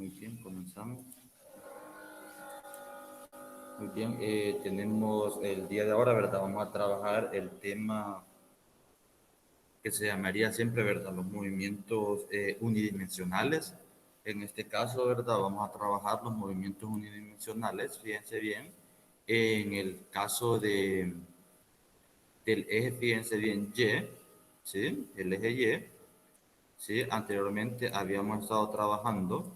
Muy bien, comenzamos. Muy bien, tenemos el día de ahora, ¿verdad? Vamos a trabajar el tema que se llamaría siempre, ¿verdad? Los movimientos unidimensionales. En este caso, ¿verdad? Vamos a trabajar los movimientos unidimensionales, fíjense bien. En el caso del eje, fíjense bien, Y, ¿sí? El eje Y. ¿Sí? Anteriormente habíamos estado trabajando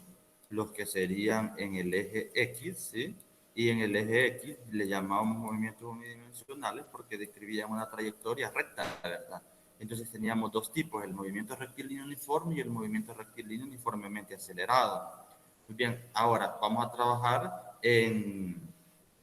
los que serían en el eje X, ¿sí? Y en el eje X le llamábamos movimientos unidimensionales porque describían una trayectoria recta, ¿verdad? Entonces teníamos dos tipos, el movimiento rectilíneo uniforme y el movimiento rectilíneo uniformemente acelerado. Muy bien, ahora vamos a trabajar en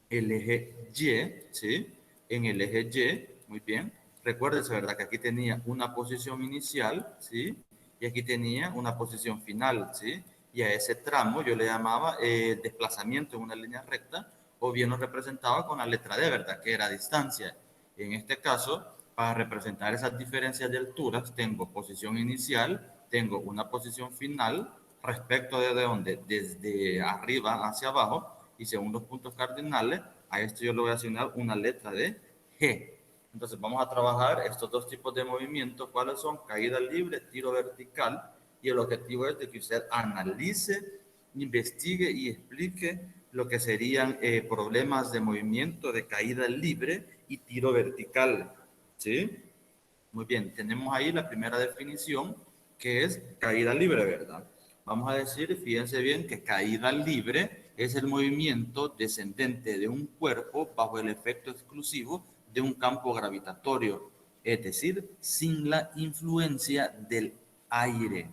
el eje Y, ¿sí? En el eje Y, muy bien. Recuérdense, ¿verdad? Que aquí tenía una posición inicial, ¿sí? Y aquí tenía una posición final, ¿sí? Y a ese tramo yo le llamaba desplazamiento en una línea recta, o bien lo representaba con la letra D, ¿verdad? Que era distancia. En este caso, para representar esas diferencias de alturas, tengo posición inicial, tengo una posición final, respecto de dónde, desde arriba hacia abajo, y según los puntos cardinales, a esto yo le voy a asignar una letra de G. Entonces vamos a trabajar estos dos tipos de movimientos, cuáles son caída libre, tiro vertical, y el objetivo es de que usted analice, investigue y explique lo que serían problemas de movimiento de caída libre y tiro vertical. ¿Sí? Muy bien, tenemos ahí la primera definición, que es caída libre, ¿verdad? Vamos a decir, fíjense bien, que caída libre es el movimiento descendente de un cuerpo bajo el efecto exclusivo de un campo gravitatorio, es decir, sin la influencia del aire.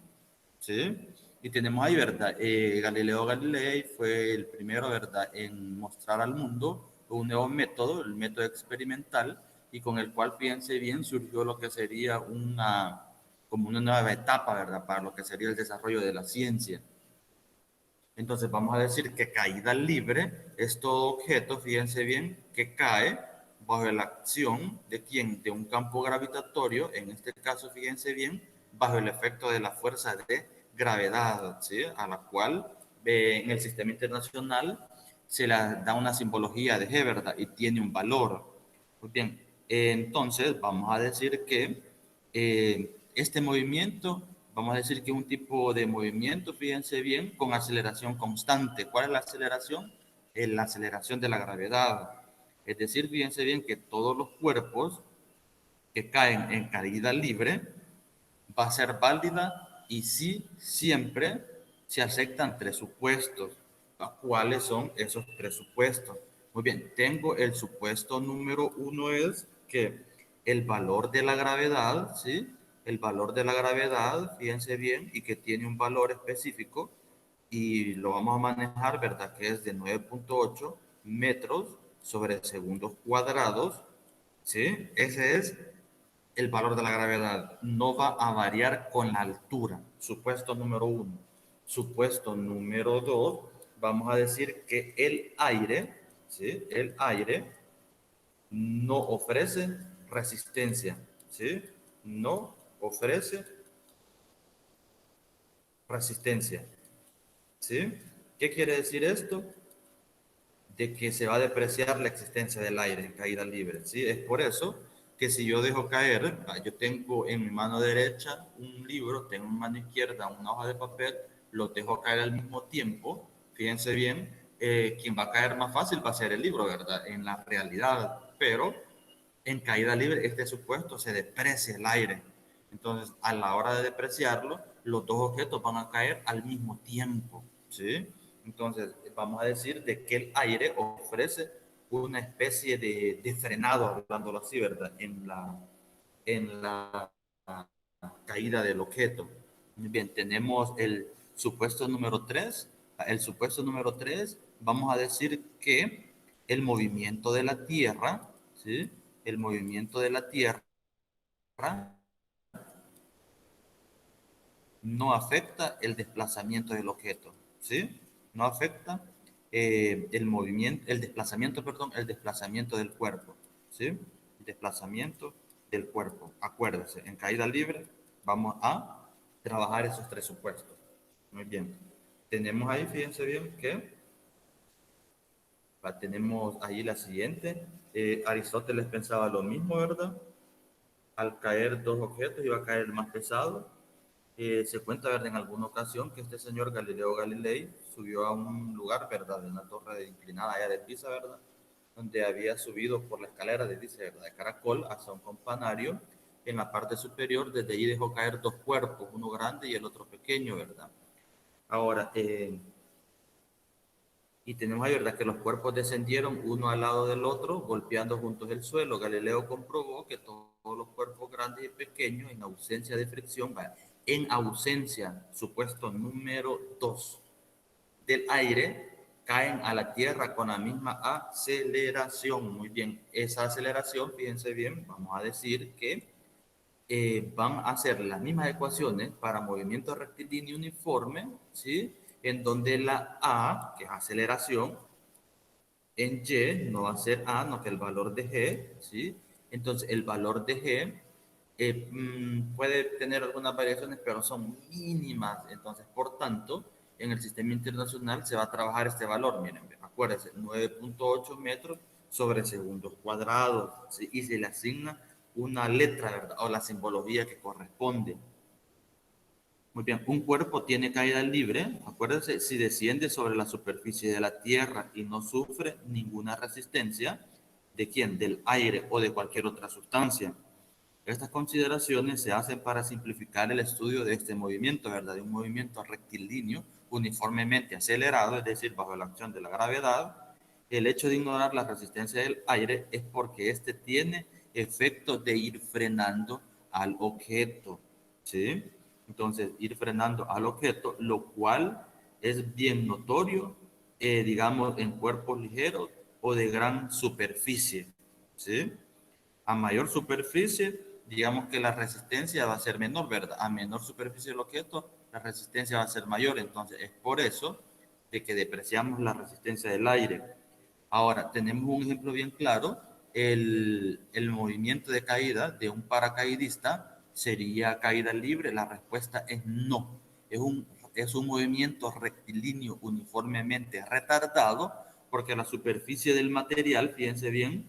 ¿Sí? Y tenemos ahí, ¿verdad? Galileo Galilei fue el primero, ¿verdad?, en mostrar al mundo un nuevo método, el método experimental, y con el cual, fíjense bien, surgió lo que sería como una nueva etapa, ¿verdad?, para lo que sería el desarrollo de la ciencia. Entonces, vamos a decir que caída libre es todo objeto, fíjense bien, que cae bajo la acción de quién, de un campo gravitatorio, en este caso, fíjense bien, bajo el efecto de la fuerza de gravedad, ¿sí? A la cual en el sistema internacional se le da una simbología de G, ¿verdad? Y tiene un valor. Muy bien, entonces vamos a decir que este movimiento, vamos a decir que es un tipo de movimiento, fíjense bien, con aceleración constante. ¿Cuál es la aceleración? La aceleración de la gravedad. Es decir, fíjense bien que todos los cuerpos que caen en caída libre va a ser válida y sí, siempre se aceptan tres supuestos. ¿Cuáles son esos tres supuestos? Muy bien, tengo el supuesto número uno es que el valor de la gravedad, ¿sí? El valor de la gravedad, fíjense bien, y que tiene un valor específico y lo vamos a manejar, ¿verdad? Que es de 9.8 metros sobre segundos cuadrados, ¿sí? Ese es el valor de la gravedad, no va a variar con la altura. Supuesto número uno. Supuesto número dos, vamos a decir que el aire, ¿sí? El aire no ofrece resistencia, ¿sí? No ofrece resistencia, ¿sí? ¿Qué quiere decir esto? De que se va a depreciar la existencia del aire en caída libre, ¿sí? Es por eso que si yo dejo caer, yo tengo en mi mano derecha un libro, tengo en mi mano izquierda una hoja de papel, lo dejo caer al mismo tiempo, fíjense bien, quien va a caer más fácil va a ser el libro, ¿verdad? En la realidad, pero en caída libre este supuesto se deprecia el aire. Entonces, a la hora de depreciarlo, los dos objetos van a caer al mismo tiempo, ¿sí? Entonces, vamos a decir de que el aire ofrece una especie de frenado, hablándolo así, ¿verdad? En la caída del objeto. Bien, tenemos el supuesto número 3. El supuesto número 3, vamos a decir que el movimiento de la Tierra, ¿sí? El movimiento de la Tierra no afecta el desplazamiento del objeto, ¿sí? No afecta el movimiento, el desplazamiento, perdón, el desplazamiento del cuerpo, ¿sí? El desplazamiento del cuerpo. Acuérdense, en caída libre vamos a trabajar esos tres supuestos. Muy bien. tenemos ahí, fíjense bien, que tenemos ahí la siguiente. Aristóteles pensaba lo mismo, ¿verdad? Al caer dos objetos iba a caer el más pesado. Se cuenta, ¿verdad? En alguna ocasión que este señor Galileo Galilei subió a un lugar, ¿verdad? De una torre inclinada allá de Pisa, ¿verdad? Donde había subido por la escalera de Pisa, ¿verdad? De caracol hasta un campanario. En la parte superior, desde ahí dejó caer dos cuerpos, uno grande y el otro pequeño, ¿verdad? Ahora, y tenemos ahí, ¿verdad? Que los cuerpos descendieron uno al lado del otro, golpeando juntos el suelo. Galileo comprobó que todos los cuerpos grandes y pequeños, en ausencia de fricción, en ausencia, supuesto número 2 del aire, caen a la Tierra con la misma aceleración. Muy bien, esa aceleración, fíjense bien, vamos a decir que van a hacer las mismas ecuaciones para movimiento rectilíneo uniforme, ¿sí? En donde la A, que es aceleración, en Y no va a ser A, no que el valor de G, ¿sí? Entonces, el valor de G puede tener algunas variaciones, pero son mínimas. Entonces, por tanto, en el sistema internacional se va a trabajar este valor. Miren, acuérdense, 9.8 metros sobre segundos cuadrados, ¿sí? Y se le asigna una letra, ¿verdad? O la simbología que corresponde. Muy bien, un cuerpo tiene caída libre, acuérdense, si desciende sobre la superficie de la Tierra y no sufre ninguna resistencia, ¿de quién? Del aire o de cualquier otra sustancia. Estas consideraciones se hacen para simplificar el estudio de este movimiento, ¿verdad? De un movimiento rectilíneo uniformemente acelerado, es decir, bajo la acción de la gravedad. El hecho de ignorar la resistencia del aire es porque éste tiene efecto de ir frenando al objeto, ¿sí? Entonces, ir frenando al objeto, lo cual es bien notorio, digamos, en cuerpos ligeros o de gran superficie, ¿sí? A mayor superficie, digamos que la resistencia va a ser menor, ¿verdad? A menor superficie del objeto, la resistencia va a ser mayor. Entonces, es por eso de que depreciamos la resistencia del aire. Ahora, tenemos un ejemplo bien claro. El movimiento de caída de un paracaidista sería caída libre. La respuesta es no. Es un movimiento rectilíneo uniformemente retardado porque la superficie del material, fíjense bien,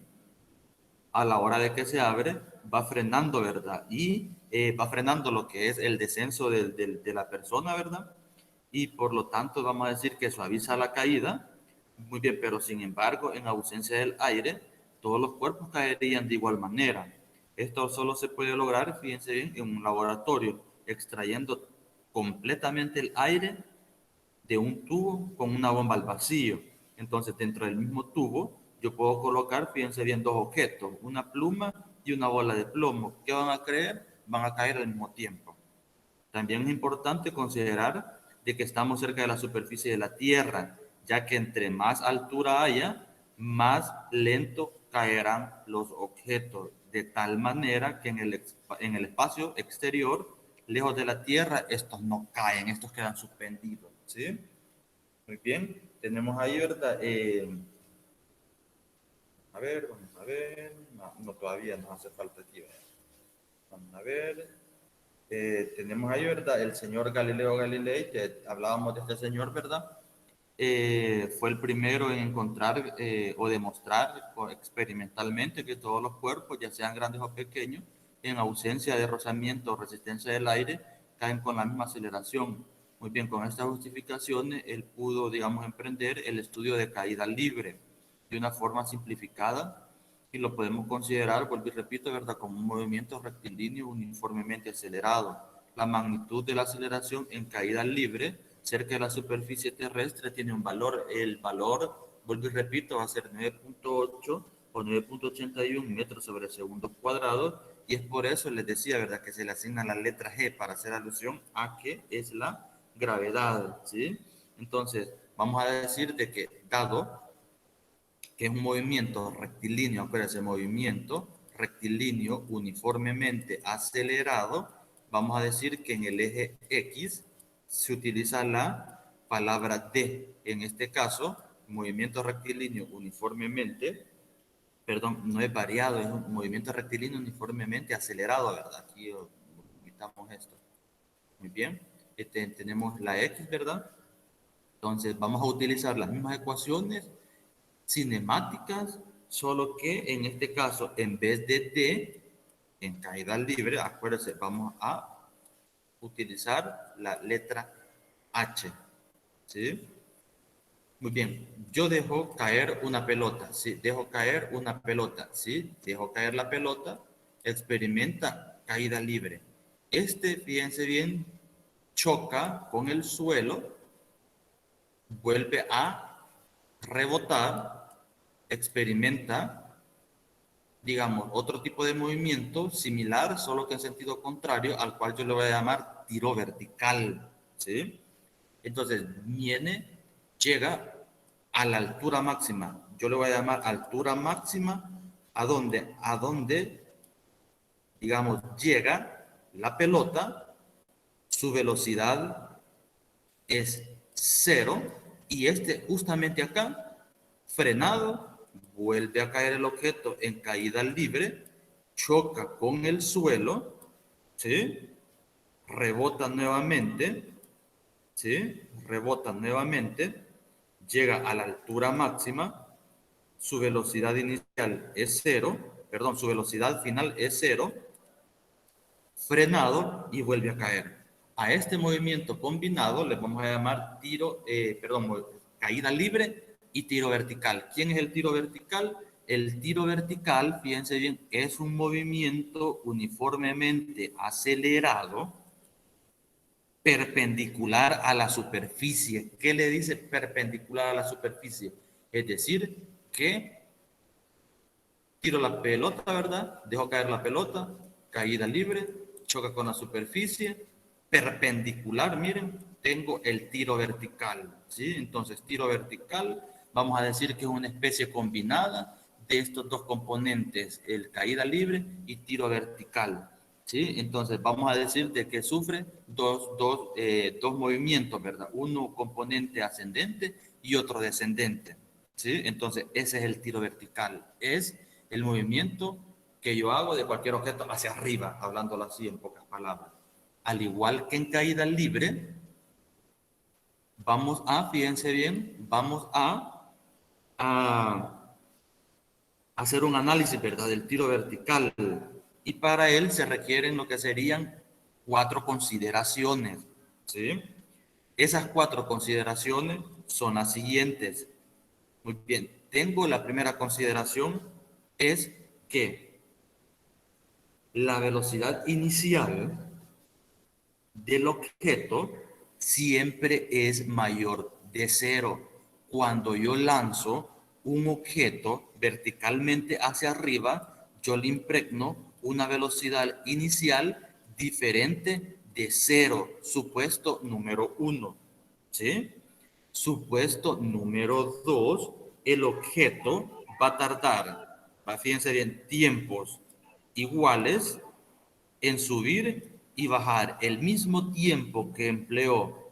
a la hora de que se abre, va frenando, ¿verdad? Y va frenando lo que es el descenso de la persona, ¿verdad? Y por lo tanto vamos a decir que suaviza la caída. Muy bien, pero sin embargo, en ausencia del aire, todos los cuerpos caerían de igual manera. Esto solo se puede lograr, fíjense bien, en un laboratorio, extrayendo completamente el aire de un tubo con una bomba al vacío. Entonces, dentro del mismo tubo, yo puedo colocar, fíjense bien, dos objetos, una pluma y una bola de plomo. ¿Qué van a creer? Van a caer al mismo tiempo. También es importante considerar de que estamos cerca de la superficie de la Tierra, ya que entre más altura haya, más lento caerán los objetos, de tal manera que en el espacio exterior, lejos de la Tierra, estos no caen, estos quedan suspendidos, ¿sí? Muy bien, tenemos ahí, ¿verdad? A ver, vamos a ver. No, no, todavía nos hace falta aquí. ¿Verdad? Vamos a ver. Tenemos ahí, ¿verdad? El señor Galileo Galilei, que hablábamos de este señor, ¿verdad? Fue el primero en encontrar o demostrar experimentalmente que todos los cuerpos, ya sean grandes o pequeños, en ausencia de rozamiento o resistencia del aire, caen con la misma aceleración. Muy bien, con estas justificaciones, él pudo, digamos, emprender el estudio de caída libre de una forma simplificada y lo podemos considerar, vuelvo y repito, ¿verdad?, como un movimiento rectilíneo uniformemente acelerado. La magnitud de la aceleración en caída libre cerca de la superficie terrestre tiene un valor. El valor, vuelvo y repito, va a ser 9.8 o 9.81 metros sobre segundo cuadrado. Y es por eso les decía, ¿verdad?, que se le asigna la letra G para hacer alusión a que es la gravedad, ¿sí? Entonces, vamos a decir de que dado que es un movimiento rectilíneo, acuérdense, movimiento rectilíneo uniformemente acelerado, vamos a decir que en el eje X se utiliza la palabra D. En este caso, movimiento rectilíneo uniformemente, perdón, no es variado, es un movimiento rectilíneo uniformemente acelerado, ¿verdad? Aquí quitamos esto. Muy bien. Tenemos la X, ¿verdad? Entonces vamos a utilizar las mismas ecuaciones cinemáticas, solo que en este caso, en vez de D, en caída libre, acuérdense, vamos a utilizar la letra H, ¿sí? Muy bien, yo dejo caer una pelota, ¿sí? Dejo caer una pelota, ¿sí? Dejo caer la pelota, experimenta caída libre. Fíjense bien, choca con el suelo, vuelve a rebotar, experimenta, digamos, otro tipo de movimiento similar, solo que en sentido contrario, al cual yo le voy a llamar tiro vertical, ¿sí? Entonces, viene, llega a la altura máxima. Yo le voy a llamar altura máxima, ¿a dónde? A donde, digamos, llega la pelota, su velocidad es cero, y justamente acá, frenado, vuelve a caer el objeto en caída libre, choca con el suelo, ¿sí? Rebota nuevamente, ¿sí? Rebota nuevamente, llega a la altura máxima, su velocidad inicial es cero, perdón, su velocidad final es cero, frenado y vuelve a caer. A este movimiento combinado le vamos a llamar caída libre y tiro vertical. ¿Quién es el tiro vertical? El tiro vertical, fíjense bien, es un movimiento uniformemente acelerado perpendicular a la superficie. ¿Qué le dice perpendicular a la superficie? Es decir, que tiro la pelota, ¿verdad? Dejo caer la pelota, caída libre, choca con la superficie, perpendicular, miren, tengo el tiro vertical, ¿sí? Entonces, tiro vertical, vamos a decir que es una especie combinada de estos dos componentes, el caída libre y tiro vertical, ¿sí? Entonces, vamos a decir de que sufre dos movimientos, ¿verdad? Uno componente ascendente y otro descendente, ¿sí? Entonces, ese es el tiro vertical, es el movimiento que yo hago de cualquier objeto hacia arriba, hablándolo así en pocas palabras. Al igual que en caída libre, fíjense bien, a hacer un análisis, ¿verdad?, del tiro vertical. Y para él se requieren lo que serían 4 consideraciones, ¿sí? Esas 4 consideraciones son las siguientes. Muy bien, tengo la primera consideración, es que la velocidad inicial del objeto siempre es mayor de cero. Cuando yo lanzo un objeto verticalmente hacia arriba, yo le impregno una velocidad inicial diferente de cero. Supuesto número 1. ¿Sí? Supuesto número 2, el objeto va a tardar, fíjense bien, tiempos iguales en subir y bajar. El mismo tiempo que empleó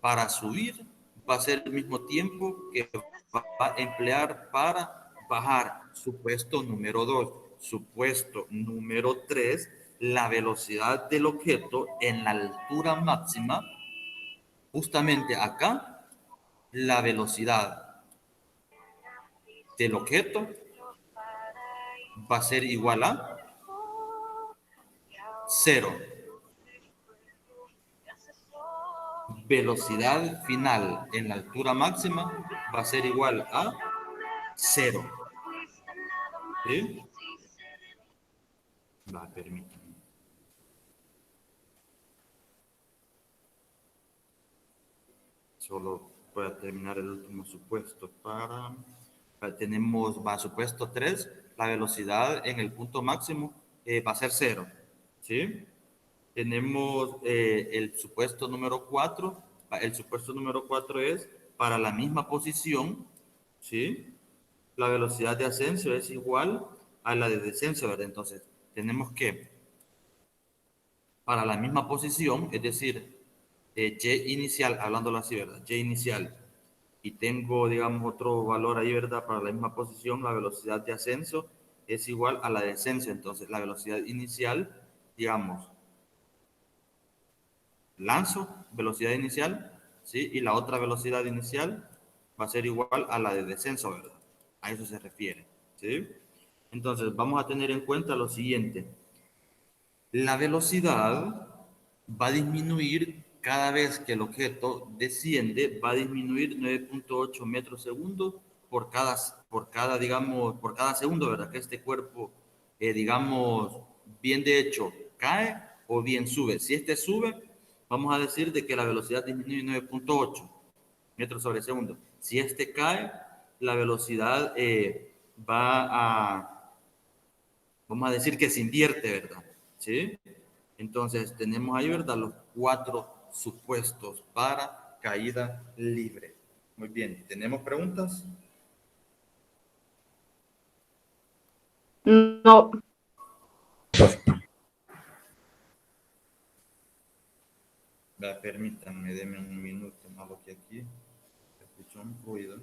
para subir va a ser el mismo tiempo que va a emplear para bajar. Supuesto número 2. Supuesto número 3, la velocidad del objeto en la altura máxima, justamente acá, la velocidad del objeto va a ser igual a cero. Velocidad final en la altura máxima va a ser igual a cero. ¿Sí? Permítanme. Solo voy a terminar el último supuesto tenemos, supuesto 3, la velocidad en el punto máximo va a ser cero. ¿Sí? Tenemos el supuesto número 4. El supuesto número 4 es para la misma posición, ¿sí? La velocidad de ascenso es igual a la de descenso, ¿verdad? Entonces, tenemos que, para la misma posición, es decir, Y inicial, hablándolo así, ¿verdad? Y inicial, y tengo, digamos, otro valor ahí, ¿verdad? Para la misma posición, la velocidad de ascenso es igual a la de descenso. Entonces, la velocidad inicial, digamos, lanzo, velocidad inicial, ¿sí? Y la otra velocidad inicial va a ser igual a la de descenso, ¿verdad? A eso se refiere, ¿sí? Entonces, vamos a tener en cuenta lo siguiente. La velocidad va a disminuir cada vez que el objeto desciende, va a disminuir 9.8 metros segundo digamos, por cada segundo, ¿verdad? Que este cuerpo, digamos, bien de hecho, cae o bien sube. Si este sube, vamos a decir de que la velocidad disminuye 9.8 metros sobre segundo. Si este cae, la velocidad va a, vamos a decir que se invierte, ¿verdad? ¿Sí? Entonces, tenemos ahí, ¿verdad? Los cuatro supuestos para caída libre. Muy bien, ¿tenemos preguntas? No. Permítanme, denme un minuto más que aquí. Escucho un ruido.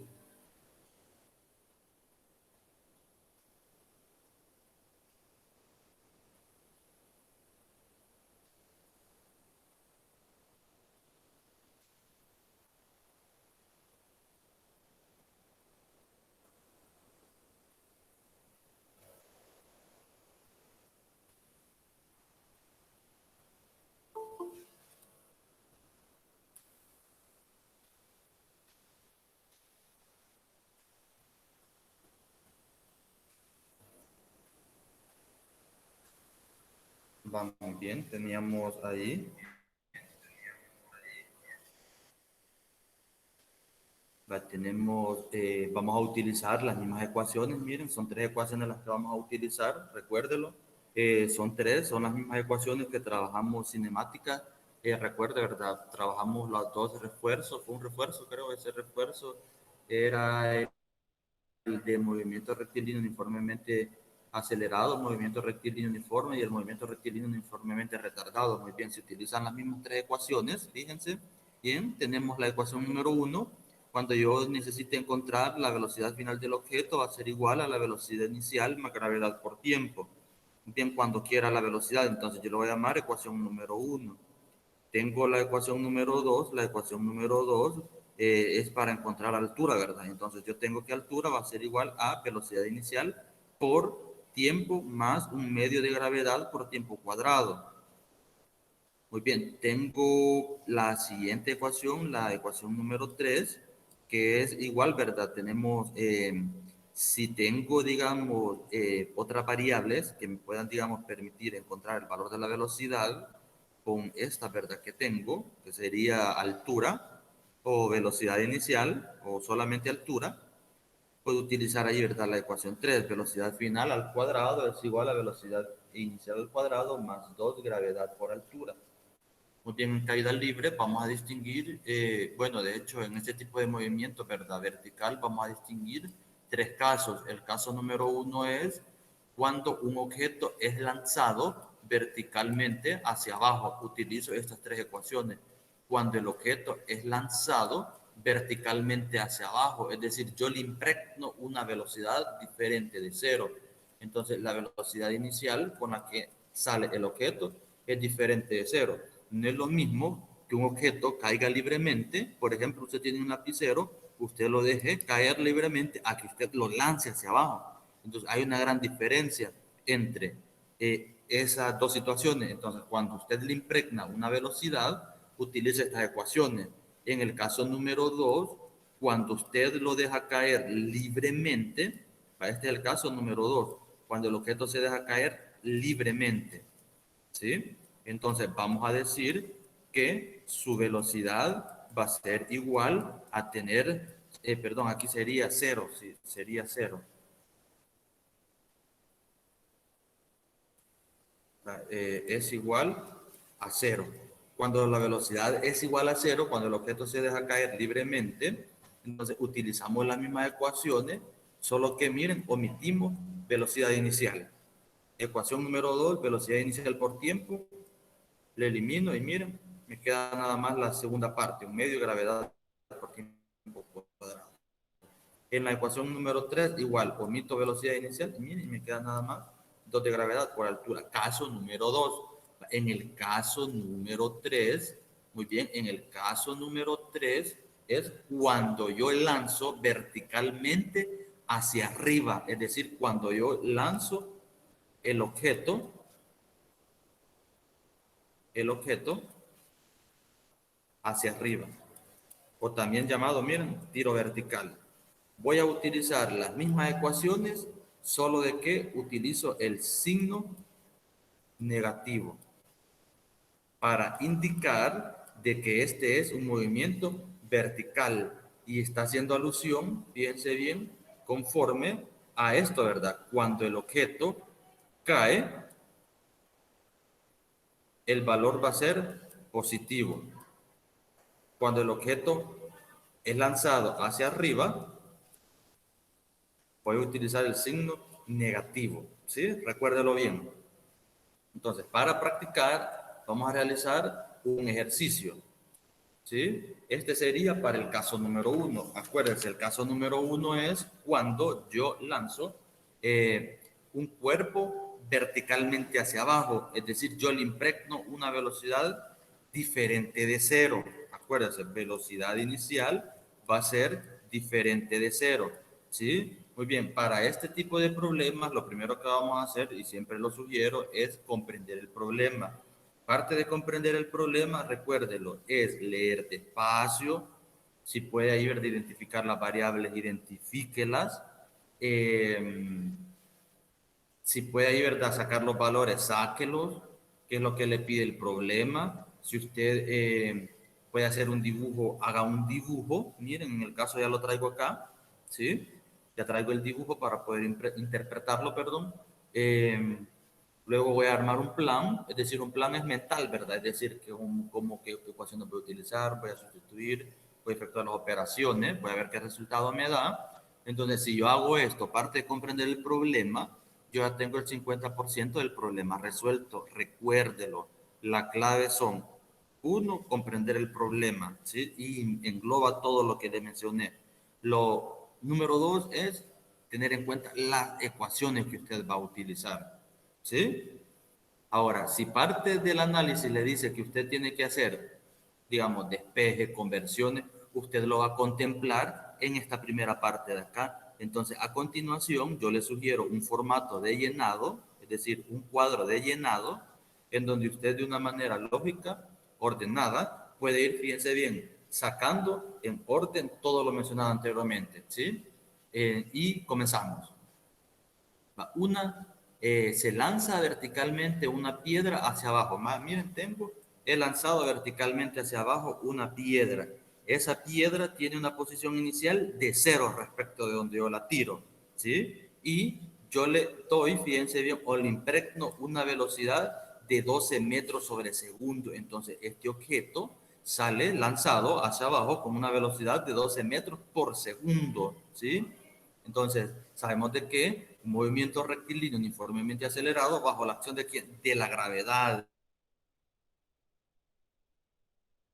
Vamos bien, teníamos ahí. Vamos a utilizar las mismas ecuaciones, miren, son tres ecuaciones las que vamos a utilizar, recuérdelo. Son tres, son las mismas ecuaciones que trabajamos cinemática. Recuerde, ¿verdad? Trabajamos los dos refuerzos, fue un refuerzo, creo, ese refuerzo era el de movimiento rectilíneo uniformemente acelerado, movimiento rectilíneo uniforme y el movimiento rectilíneo uniformemente retardado. Muy bien, se utilizan las mismas tres ecuaciones, fíjense. Bien, tenemos la ecuación número uno. Cuando yo necesite encontrar la velocidad final del objeto, va a ser igual a la velocidad inicial más gravedad por tiempo. Bien, cuando quiera la velocidad, entonces yo lo voy a llamar ecuación número uno. Tengo la ecuación número 2. La ecuación número 2 es para encontrar altura, ¿verdad? Entonces yo tengo que altura va a ser igual a velocidad inicial por tiempo más un medio de gravedad por tiempo cuadrado. Muy bien, tengo la siguiente ecuación, la ecuación número 3, que es igual, ¿verdad? Tenemos, si tengo, digamos, otras variables que me puedan, digamos, permitir encontrar el valor de la velocidad con esta, ¿verdad? Que tengo, que sería altura o velocidad inicial o solamente altura, puedo utilizar ahí, ¿verdad? La ecuación 3, velocidad final al cuadrado es igual a velocidad inicial al cuadrado más 2 gravedad por altura. Muy bien, en caída libre vamos a distinguir, bueno, de hecho, en este tipo de movimiento, ¿verdad? Vertical, vamos a distinguir tres casos. El caso número uno es cuando un objeto es lanzado verticalmente hacia abajo. Utilizo estas tres ecuaciones. Cuando el objeto es lanzado verticalmente hacia abajo, es decir, yo le impregno una velocidad diferente de cero. Entonces, la velocidad inicial con la que sale el objeto es diferente de cero. No es lo mismo que un objeto caiga libremente, por ejemplo, usted tiene un lapicero, usted lo deje caer libremente a que usted lo lance hacia abajo. Entonces hay una gran diferencia entre esas dos situaciones. Entonces, cuando usted le impregna una velocidad, utiliza estas ecuaciones. En el caso número 2, cuando usted lo deja caer libremente, este es el caso número 2, cuando el objeto se deja caer libremente. ¿Sí? Entonces vamos a decir que su velocidad va a ser igual a tener, perdón, aquí sería cero, sí, sería cero. Es igual a cero. Cuando la velocidad es igual a cero, cuando el objeto se deja caer libremente, entonces utilizamos las mismas ecuaciones, solo que miren, omitimos velocidad inicial. Ecuación número 2, velocidad inicial por tiempo, le elimino y miren, me queda nada más la segunda parte, un medio de gravedad por tiempo cuadrado. En la ecuación número 3, igual, omito velocidad inicial y miren, me queda nada más 2 de gravedad por altura. Caso número 2. En el caso número 3, Muy bien, en el caso número 3 es cuando yo lanzo verticalmente hacia arriba, es decir, cuando yo lanzo el objeto, el objeto hacia arriba, o también llamado, miren, tiro vertical. Voy a utilizar las mismas ecuaciones, solo de que utilizo el signo negativo para indicar de que este es un movimiento vertical y está haciendo alusión, fíjense bien, conforme a esto, ¿verdad? Cuando el objeto cae, el valor va a ser positivo. Cuando el objeto es lanzado hacia arriba, voy a utilizar el signo negativo, ¿sí? Recuérdelo bien. Entonces, para practicar, vamos a realizar un ejercicio, ¿sí? Este sería para el caso número 1. Acuérdense, el caso número 1 es cuando yo lanzo un cuerpo verticalmente hacia abajo, es decir, yo le impregno una velocidad diferente de cero. Acuérdense, velocidad inicial va a ser diferente de cero, ¿sí? Muy bien, para este tipo de problemas, lo primero que vamos a hacer, y siempre lo sugiero, es comprender el problema. Parte de comprender el problema, recuérdelo, es leer despacio. Si puede ahí ver de identificar las variables, identifíquelas. Eh, si puede ahí, ¿verdad? Sacar los valores, sáquelos, qué es lo que le pide el problema. Si usted puede hacer un dibujo, haga un dibujo. Miren, en el caso ya lo traigo acá, ¿sí? Ya traigo el dibujo para poder interpretarlo, perdón. Eh, Luego voy a armar un plan, es decir, un plan es mental, ¿verdad? Es decir, que como qué ecuaciones voy a utilizar, voy a sustituir, voy a efectuar las operaciones, voy a ver qué resultado me da. Entonces, si yo hago esto, aparte de comprender el problema, yo ya tengo el 50% del problema resuelto. Recuérdelo, la clave son, uno, comprender el problema, ¿sí? Y engloba todo lo que le mencioné. Lo número dos es tener en cuenta las ecuaciones que usted va a utilizar. ¿Sí? Ahora, si parte del análisis le dice que usted tiene que hacer, digamos, despeje, conversiones, usted lo va a contemplar en esta primera parte de acá. Entonces, a continuación, yo le sugiero un formato de llenado, es decir, un cuadro de llenado, en donde usted de una manera lógica, ordenada, puede ir, fíjense bien, sacando en orden todo lo mencionado anteriormente, ¿sí? Y comenzamos. Una, se lanza verticalmente una piedra hacia abajo. Miren, he lanzado verticalmente hacia abajo una piedra. Esa piedra tiene una posición inicial de cero respecto de donde yo la tiro, ¿sí? Y yo le doy, fíjense bien, o le impregno una velocidad de 12 metros sobre segundo. Entonces, este objeto sale lanzado hacia abajo con una velocidad de 12 metros por segundo, ¿sí? Entonces, sabemos de que un movimiento rectilíneo uniformemente acelerado bajo la acción de ¿quién? De la gravedad.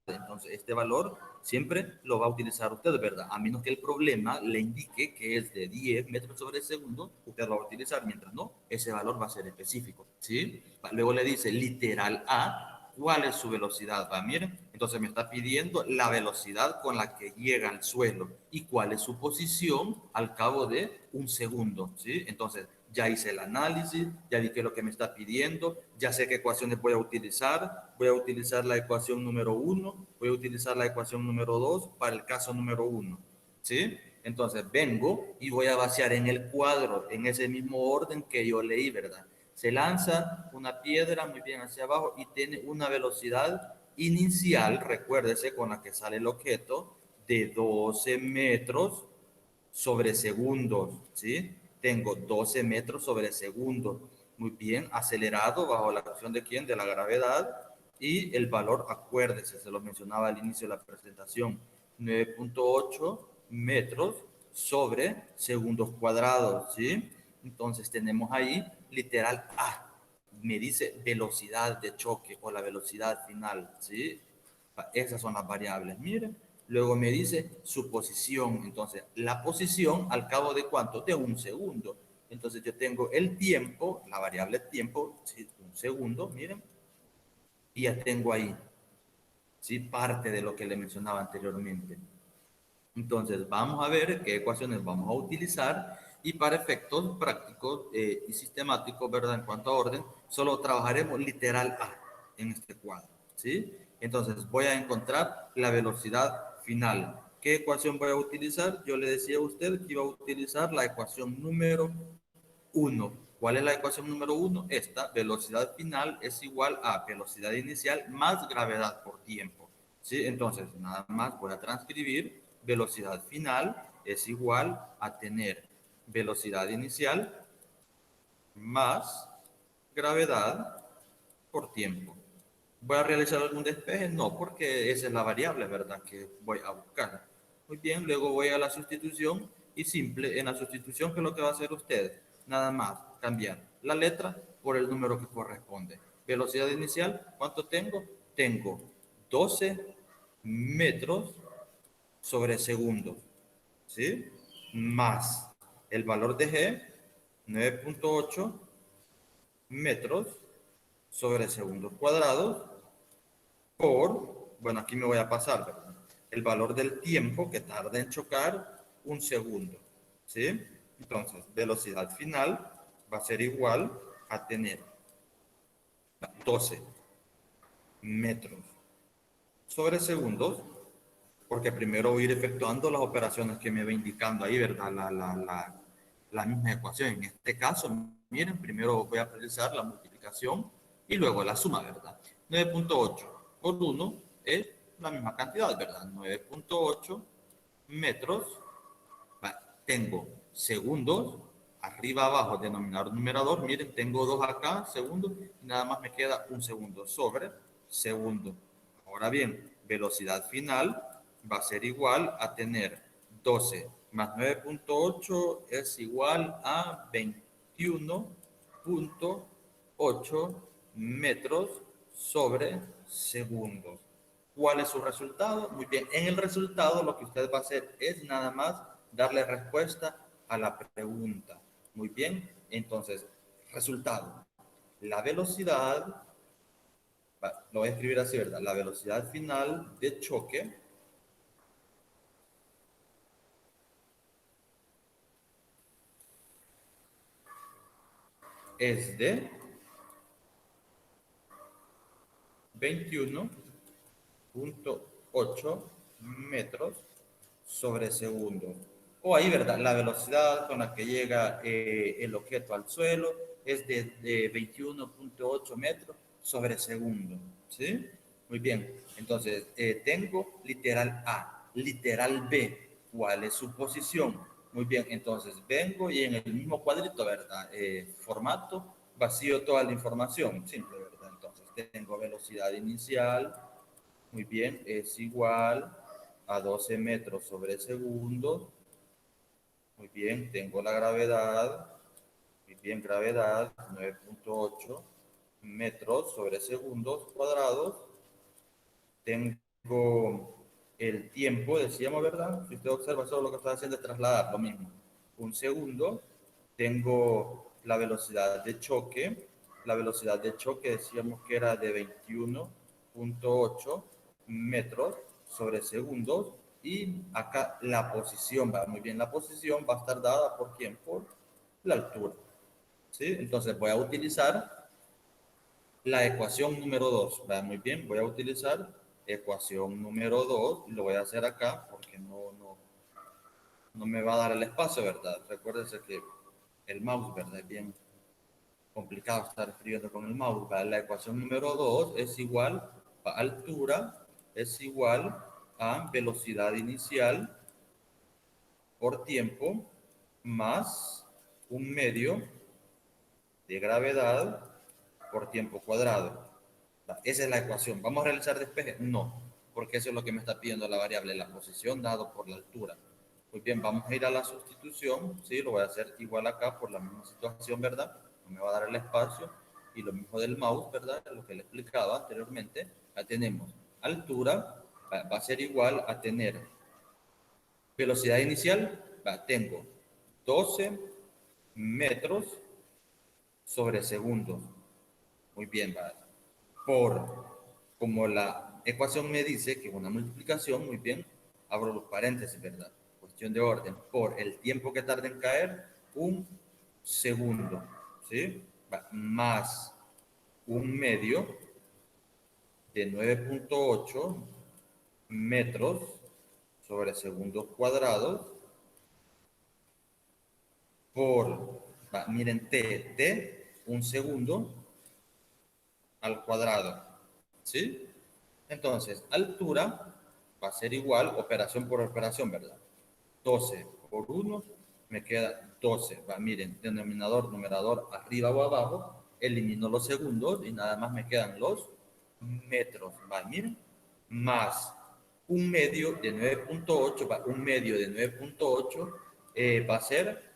Entonces, este valor siempre lo va a utilizar usted, ¿verdad? A menos que el problema le indique que es de 10 metros sobre segundo, usted lo va a utilizar, mientras no, ese valor va a ser específico, ¿sí? Luego le dice literal A, ¿cuál es su velocidad? Va, miren, entonces me está pidiendo la velocidad con la que llega al suelo y cuál es su posición al cabo de un segundo, ¿sí? Entonces, ya hice el análisis, ya vi qué es lo que me está pidiendo, ya sé qué ecuaciones voy a utilizar la ecuación número 1, voy a utilizar la ecuación número 2 para el caso número 1, ¿sí? Entonces vengo y voy a vaciar en el cuadro, en ese mismo orden que yo leí, ¿verdad? Se lanza una piedra muy bien hacia abajo y tiene una velocidad inicial, recuérdese, con la que sale el objeto, de 12 metros sobre segundos, ¿sí? Tengo 12 metros sobre segundo. Muy bien, acelerado bajo la acción de quién? De la gravedad. Y el valor, acuérdese, se lo mencionaba al inicio de la presentación, 9.8 metros sobre segundos cuadrados, ¿sí? Entonces tenemos ahí literal A, me dice velocidad de choque o la velocidad final, ¿sí? Esas son las variables, miren. Luego me dice su posición. Entonces, la posición al cabo de cuánto? De un segundo. Entonces, yo tengo el tiempo, la variable tiempo, ¿sí? Un segundo, miren. Y ya tengo ahí. ¿sí? Parte de lo que le mencionaba anteriormente. Entonces, vamos a ver qué ecuaciones vamos a utilizar y para efectos prácticos y sistemáticos, ¿verdad? En cuanto a orden, solo trabajaremos literal A en este cuadro, ¿sí? Entonces, voy a encontrar la velocidad final. ¿Qué ecuación voy a utilizar? Yo le decía a usted que iba a utilizar la ecuación número uno. ¿Cuál es la ecuación número uno? Esta, velocidad final es igual a velocidad inicial más gravedad por tiempo. ¿Sí? Entonces, nada más voy a transcribir. Velocidad final es igual a tener velocidad inicial más gravedad por tiempo. ¿Voy a realizar algún despeje? No, porque esa es la variable, ¿verdad? Que voy a buscar. Muy bien, luego voy a la sustitución y simple, en la sustitución, ¿qué es lo que va a hacer usted? Nada más, cambiar la letra por el número que corresponde. Velocidad inicial, ¿cuánto tengo? Tengo 12 metros sobre segundo, ¿sí? Más el valor de G, 9.8 metros sobre segundos cuadrados por, bueno, aquí me voy a pasar, ¿verdad? El valor del tiempo que tarda en chocar un segundo, ¿sí? Entonces, velocidad final va a ser igual a tener 12 metros sobre segundos, porque primero voy a ir efectuando las operaciones que me va indicando ahí, ¿verdad? La misma ecuación. En este caso, miren, primero voy a realizar la multiplicación y luego la suma, ¿verdad? 9.8 por 1 es la misma cantidad, ¿verdad? 9.8 metros. Tengo segundos, arriba, abajo, denominador, numerador. Miren, tengo 2 acá, segundos, y nada más me queda un segundo sobre segundo. Ahora bien, velocidad final va a ser igual a tener 12 más 9.8 es igual a 21.8 metros sobre segundos. ¿Cuál es su resultado? Muy bien, en el resultado lo que usted va a hacer es nada más darle respuesta a la pregunta. Muy bien, entonces, resultado. La velocidad, lo voy a escribir así, ¿verdad? La velocidad final de choque es de 21.8 metros sobre segundo. O ahí, ¿verdad? La velocidad con la que llega el objeto al suelo es de 21.8 metros sobre segundo. ¿Sí? Muy bien. Entonces, tengo literal A, literal B. ¿Cuál es su posición? Muy bien. Entonces, vengo y en el mismo cuadrito, ¿verdad? Formato, vacío toda la información. Simple, ¿verdad? Entonces, tengo velocidad inicial. Muy bien. Es igual a 12 metros sobre segundo. Muy bien, tengo la gravedad. Muy bien, gravedad, 9.8 metros sobre segundos cuadrados. Tengo el tiempo, decíamos, ¿verdad? Si usted observa, solo lo que está haciendo es trasladar lo mismo. Un segundo. Tengo la velocidad de choque. La velocidad de choque decíamos que era de 21.8 metros sobre segundos. Y acá la posición, va muy bien, la posición va a estar dada por quién, por la altura. ¿Sí? Entonces voy a utilizar la ecuación número 2. Va muy bien, voy a utilizar ecuación número 2 y lo voy a hacer acá porque no me va a dar el espacio, ¿verdad? Recuérdense que el mouse, ¿verdad? Es bien complicado estar escribiendo con el mouse. ¿Verdad? La ecuación número 2 es igual a altura, es igual a velocidad inicial por tiempo más un medio de gravedad por tiempo cuadrado. Esa es la ecuación. ¿Vamos a realizar despeje? No, porque eso es lo que me está pidiendo la variable, la posición dado por la altura. Muy bien, vamos a ir a la sustitución. Sí, lo voy a hacer igual acá por la misma situación, ¿verdad? No me va a dar el espacio. Y lo mismo del mouse, ¿verdad? Lo que le explicaba anteriormente. Ya tenemos altura, va a ser igual a tener velocidad inicial. Tengo 12 metros sobre segundos. Muy bien, va. Por como la ecuación me dice que una multiplicación, muy bien, abro los paréntesis, ¿verdad? Cuestión de orden, por el tiempo que tarda en caer, un segundo, ¿sí? Más un medio de 9.8 metros sobre segundos cuadrados por, miren, t, un segundo al cuadrado, ¿sí? Entonces, altura va a ser igual, operación por operación, ¿verdad? 12 por 1, me queda 12. Va, miren, denominador, numerador, arriba o abajo, elimino los segundos y nada más me quedan los metros. Va, miren, más un medio de 9.8, va, un medio de 9.8 va a ser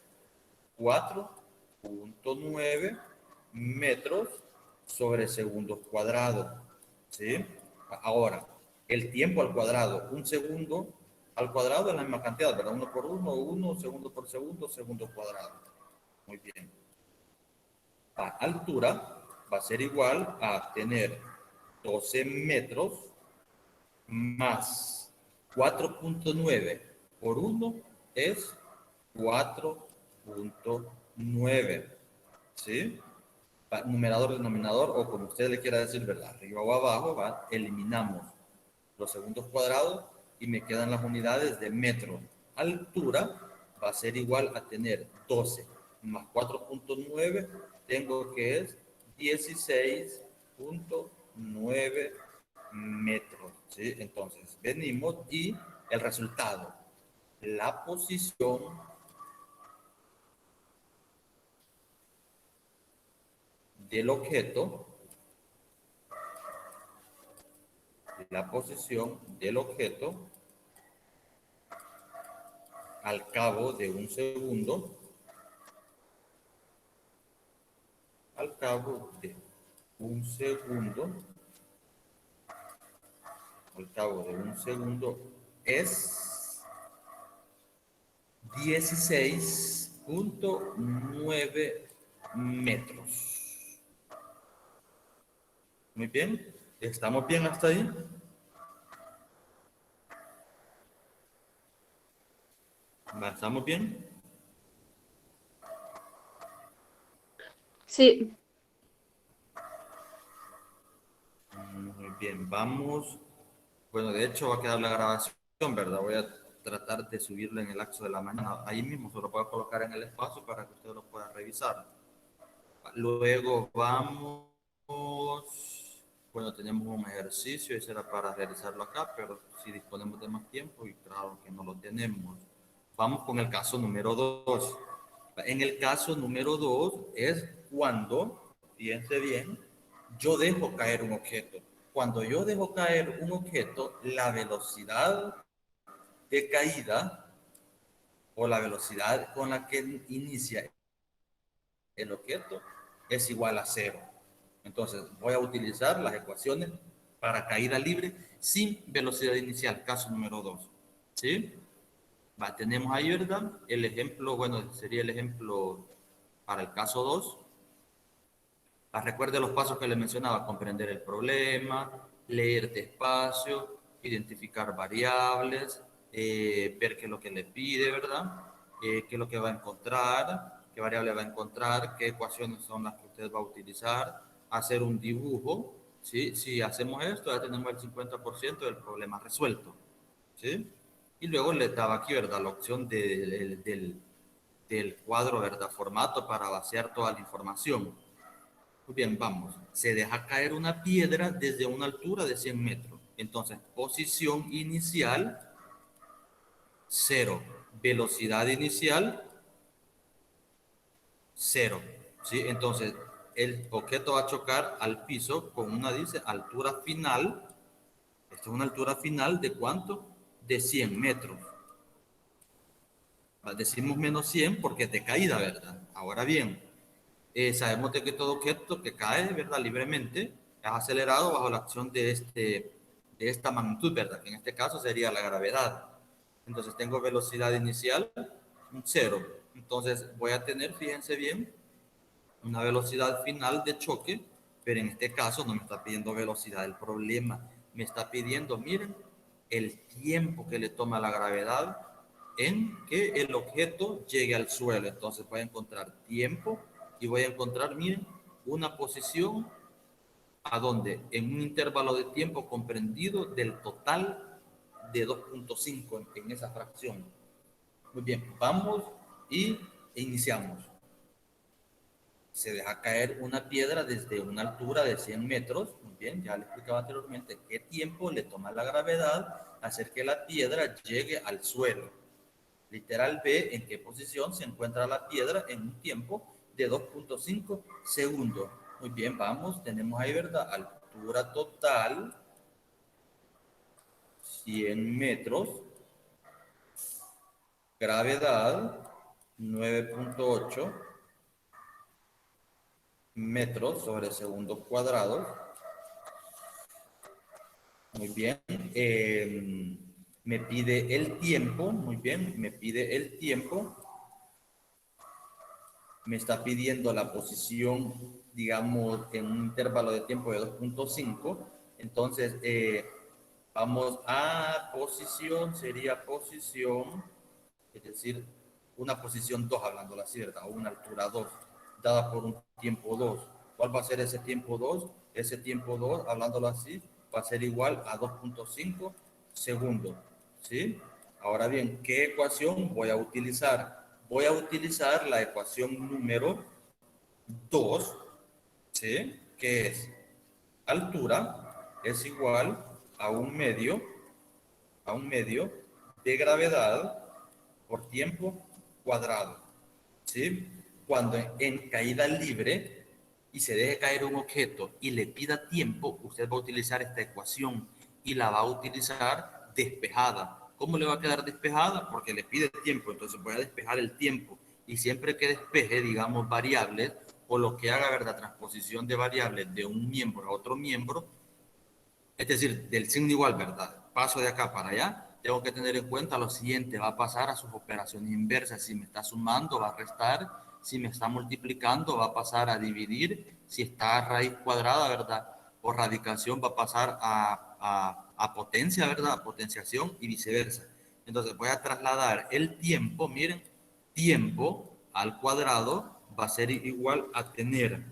4.9 metros sobre segundos cuadrados. ¿Sí? Ahora, el tiempo al cuadrado, un segundo al cuadrado es la misma cantidad, ¿verdad? Uno por uno, uno, segundo por segundo, segundo cuadrado. Muy bien. La altura va a ser igual a tener 12 metros más 4.9 por 1 es 4.9. ¿Sí? Numerador, denominador, o como usted le quiera decir, ¿verdad? Arriba o abajo, ¿va? Eliminamos los segundos cuadrados y me quedan las unidades de metro. Altura va a ser igual a tener 12 más 4.9, tengo que es 16.9 metros. ¿Sí? Entonces, venimos y el resultado, la posición del objeto, al cabo de un segundo, al cabo de un segundo, al cabo de un segundo es 16.9 metros. Muy bien, ¿estamos bien hasta ahí? ¿Estamos bien? Sí. Muy bien, vamos. Bueno, de hecho va a quedar la grabación, ¿verdad? Voy a tratar de subirlo en el lapso de la mañana. Ahí mismo se lo puedo colocar en el espacio para que usted lo pueda revisar. Luego vamos, bueno, tenemos un ejercicio, ese era para realizarlo acá, pero si disponemos de más tiempo, y claro que no lo tenemos. Vamos con el caso número 2. En el caso número 2 es cuando, fíjense bien, yo dejo caer un objeto. Cuando yo dejo caer un objeto, la velocidad de caída o la velocidad con la que inicia el objeto es igual a cero. Entonces voy a utilizar las ecuaciones para caída libre sin velocidad inicial, caso número 2. ¿Sí? Tenemos ahí, ¿verdad? El ejemplo, bueno, sería el ejemplo para el caso 2. Recuerde los pasos que le mencionaba: comprender el problema, leer despacio, identificar variables, ver qué es lo que le pide, ¿verdad? Qué es lo que va a encontrar, qué variable va a encontrar, qué ecuaciones son las que usted va a utilizar, hacer un dibujo, ¿sí? Si hacemos esto, ya tenemos el 50% del problema resuelto, ¿sí? Y luego le daba aquí, ¿verdad? La opción del cuadro, ¿verdad? Formato para vaciar toda la información. Muy bien, vamos. Se deja caer una piedra desde una altura de 100 metros. Entonces, posición inicial, 0. Velocidad inicial, 0. ¿Sí? Entonces, el objeto va a chocar al piso con una, dice, altura final. Esta es una altura final de ¿cuánto? De 100 metros. Decimos menos 100 porque es de caída, ¿verdad? Ahora bien, sabemos de que todo objeto que cae, ¿verdad? Libremente es acelerado bajo la acción de esta magnitud, ¿verdad? Que en este caso sería la gravedad. Entonces tengo velocidad inicial, un 0. Entonces voy a tener, fíjense bien, una velocidad final de choque, pero en este caso no me está pidiendo velocidad del problema, me está pidiendo, miren, el tiempo que le toma la gravedad en que el objeto llegue al suelo. Entonces voy a encontrar tiempo y voy a encontrar, miren, una posición a donde en un intervalo de tiempo comprendido del total de 2.5 en esa fracción. Muy bien, vamos y iniciamos. Se deja caer una piedra desde una altura de 100 metros. Muy bien, ya le explicaba anteriormente qué tiempo le toma la gravedad hacer que la piedra llegue al suelo. Literal B, en qué posición se encuentra la piedra en un tiempo de 2.5 segundos. Muy bien, vamos, tenemos ahí, ¿verdad? Altura total, 100 metros, gravedad, 9.8 metros sobre segundos cuadrados. Muy bien. Me pide el tiempo, muy bien, me pide el tiempo. Me está pidiendo la posición, digamos, en un intervalo de tiempo de 2.5. Entonces, vamos a posición, sería posición, es decir, una posición 2, hablando así, ¿verdad? O una altura 2, dada por un tiempo 2. ¿Cuál va a ser ese tiempo 2? Ese tiempo 2, hablándolo así, va a ser igual a 2.5 segundos, ¿sí? Ahora bien, ¿qué ecuación voy a utilizar? Voy a utilizar la ecuación número 2, ¿sí? Que es altura es igual a a un medio de gravedad por tiempo cuadrado, ¿sí? Cuando en caída libre y se deje caer un objeto y le pida tiempo, usted va a utilizar esta ecuación y la va a utilizar despejada. ¿Cómo le va a quedar despejada? Porque le pide tiempo, entonces voy a despejar el tiempo. Y siempre que despeje, digamos, variables, o lo que haga, ¿verdad? Transposición de variables de un miembro a otro miembro, es decir, del signo igual, ¿verdad? Paso de acá para allá, tengo que tener en cuenta lo siguiente, va a pasar a sus operaciones inversas. Si me está sumando, va a restar. Si me está multiplicando, va a pasar a dividir. Si está a raíz cuadrada, ¿verdad? O radicación, va a pasar a potencia, ¿verdad? A potenciación y viceversa. Entonces voy a trasladar el tiempo, miren, tiempo al cuadrado va a ser igual a tener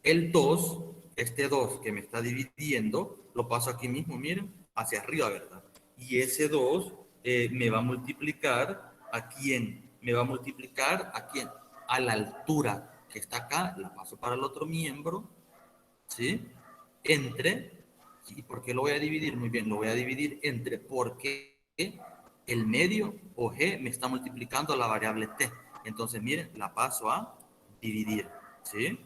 el 2, este 2 que me está dividiendo, lo paso aquí mismo, miren, hacia arriba, ¿verdad? Y ese 2 me va a multiplicar a quién, me va a multiplicar a quién, a la altura que está acá, la paso para el otro miembro, ¿sí? Entre, ¿y por qué lo voy a dividir? Muy bien, lo voy a dividir entre porque el medio o g me está multiplicando la variable t. Entonces, miren, la paso a dividir, ¿sí?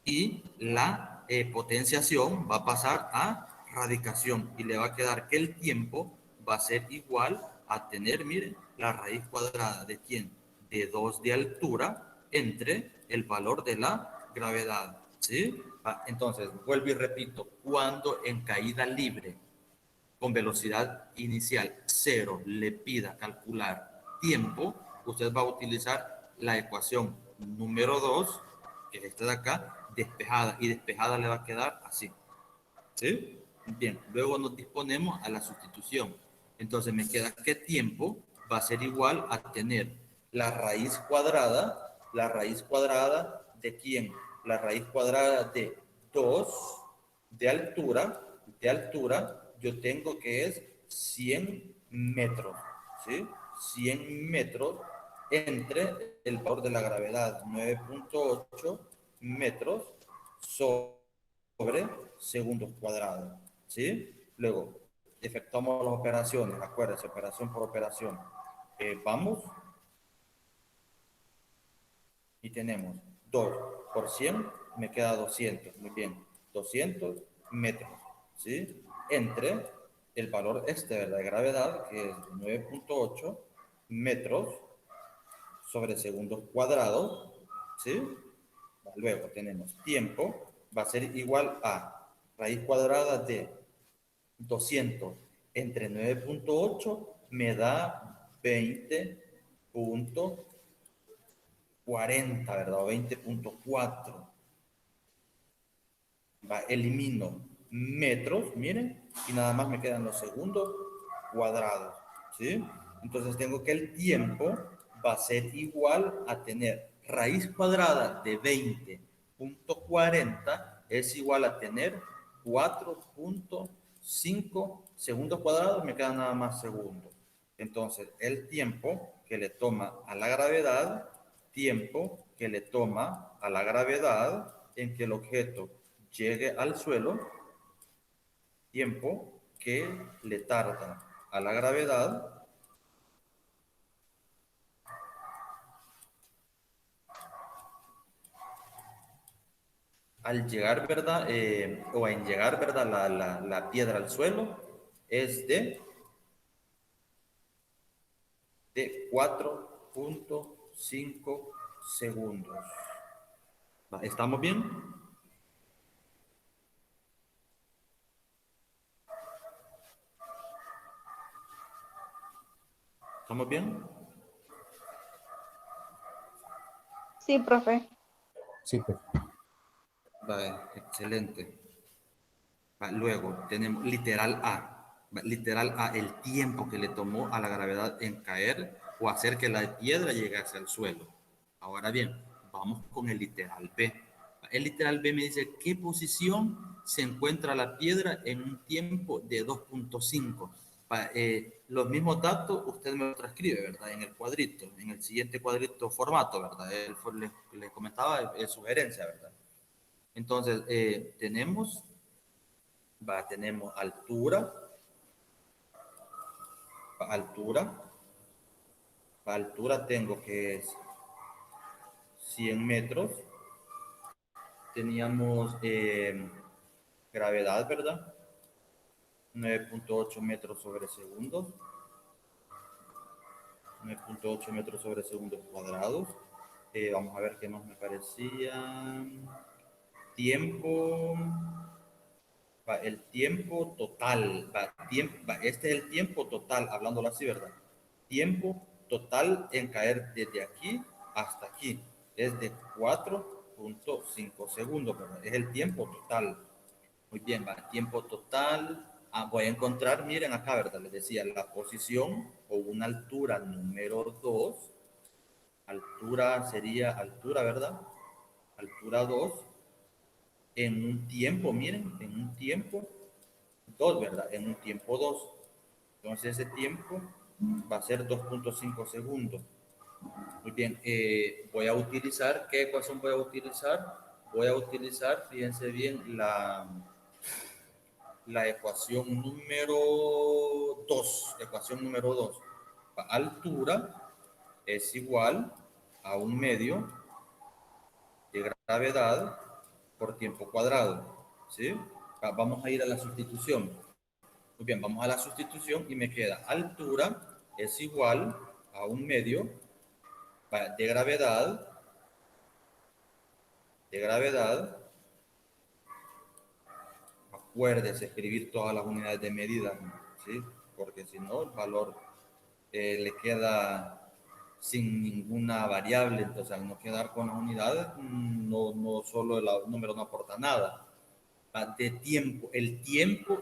Y la potenciación va a pasar a radicación y le va a quedar que el tiempo va a ser igual a tener, miren, la raíz cuadrada de quién, de 2 de altura entre el valor de la gravedad, ¿sí? Entonces, vuelvo y repito, cuando en caída libre con velocidad inicial cero le pida calcular tiempo, usted va a utilizar la ecuación número 2, que es esta de acá, despejada, y despejada le va a quedar así. ¿Sí? Bien, luego nos disponemos a la sustitución. Entonces me queda que tiempo va a ser igual a tener la raíz cuadrada de quién? La raíz cuadrada de 2 de altura, yo tengo que es 100 metros, ¿sí? 100 metros entre el valor de la gravedad, 9.8 metros sobre segundos cuadrados, ¿sí? Luego, efectuamos las operaciones, acuérdense, operación por operación. Vamos y tenemos 2 por 100, me queda 200, muy bien, 200 metros, ¿sí? Entre el valor este de la gravedad, que es 9.8 metros sobre segundos cuadrados, ¿sí? Luego tenemos tiempo, va a ser igual a raíz cuadrada de 200 entre 9.8 me da 20.40, ¿verdad? O 20.4. Elimino metros, miren, y nada más me quedan los segundos cuadrados, ¿sí? Entonces tengo que el tiempo va a ser igual a tener raíz cuadrada de 20.40 es igual a tener 4.5 segundos cuadrados, me quedan nada más segundos. Entonces, el tiempo que le toma a la gravedad, tiempo que le toma a la gravedad en que el objeto llegue al suelo, tiempo que le tarda a la gravedad al llegar, ¿verdad? O en llegar, ¿verdad? La piedra al suelo es de 4.5 segundos. ¿Estamos bien? ¿Estamos bien? Sí, profe. Sí, profe. Vale, excelente. Luego tenemos literal A. Literal A, el tiempo que le tomó a la gravedad en caer o hacer que la piedra llegase al suelo. Ahora bien, vamos con el literal B. El literal B me dice qué posición se encuentra la piedra en un tiempo de 2.5. Los mismos datos usted me lo transcribe, ¿verdad? En el cuadrito, en el siguiente cuadrito formato, ¿verdad? Él le comentaba, es sugerencia, ¿verdad? Entonces, tenemos altura, altura tengo que es 100 metros, teníamos gravedad, ¿verdad? 9.8 metros sobre segundo, 9.8 metros sobre segundos cuadrados. Vamos a ver qué más me parecía. Tiempo, el tiempo total, este es el tiempo total, hablándolo así, ¿verdad? Tiempo total en caer desde aquí hasta aquí es de 4.5 segundos, ¿verdad? Es el tiempo total. Muy bien, va, tiempo total. Voy a encontrar, miren acá, ¿verdad? Les decía, la posición o una altura número 2. Altura sería altura, ¿verdad? Altura 2 en un tiempo, miren, en un tiempo 2, ¿verdad? En un tiempo 2. Entonces ese tiempo va a ser 2.5 segundos. Muy bien, voy a utilizar, ¿qué ecuación voy a utilizar? Voy a utilizar, fíjense bien, la ecuación número 2. Ecuación número 2. Altura es igual a un medio de gravedad por tiempo cuadrado. ¿Sí? Vamos a ir a la sustitución. Muy bien, vamos a la sustitución y me queda altura es igual a un medio de gravedad. Acuérdese escribir todas las unidades de medida, ¿sí? Porque si no, el valor le queda sin ninguna variable, entonces al no quedar con las unidades, no solo el número no aporta nada. De tiempo, el tiempo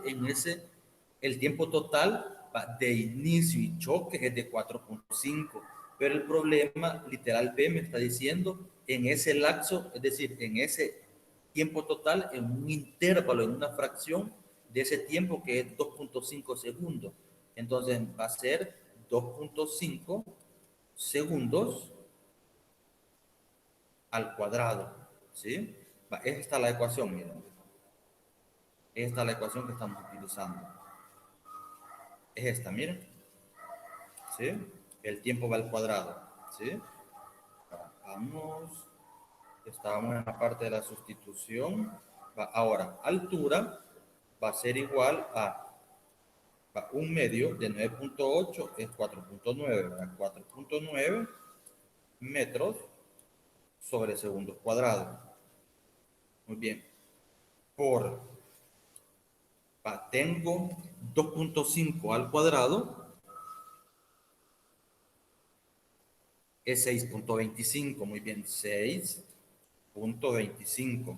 total de inicio y choque es de 4.5, pero el problema literal B me está diciendo en ese lapso, es decir, en ese tiempo total, en un intervalo, en una fracción de ese tiempo que es 2.5 segundos. Entonces va a ser 2.5 segundos al cuadrado, ¿sí? Esta está la ecuación, miren. Esta es la ecuación que estamos utilizando. Es esta, miren. ¿Sí? El tiempo va al cuadrado. ¿Sí? Vamos. Estábamos en la parte de la sustitución. Ahora, altura va a ser igual a un medio de 9.8 es 4.9, ¿verdad? 4.9 metros sobre segundos cuadrados. Muy bien. Tengo 2.5 al cuadrado es 6.25, muy bien, 6.25.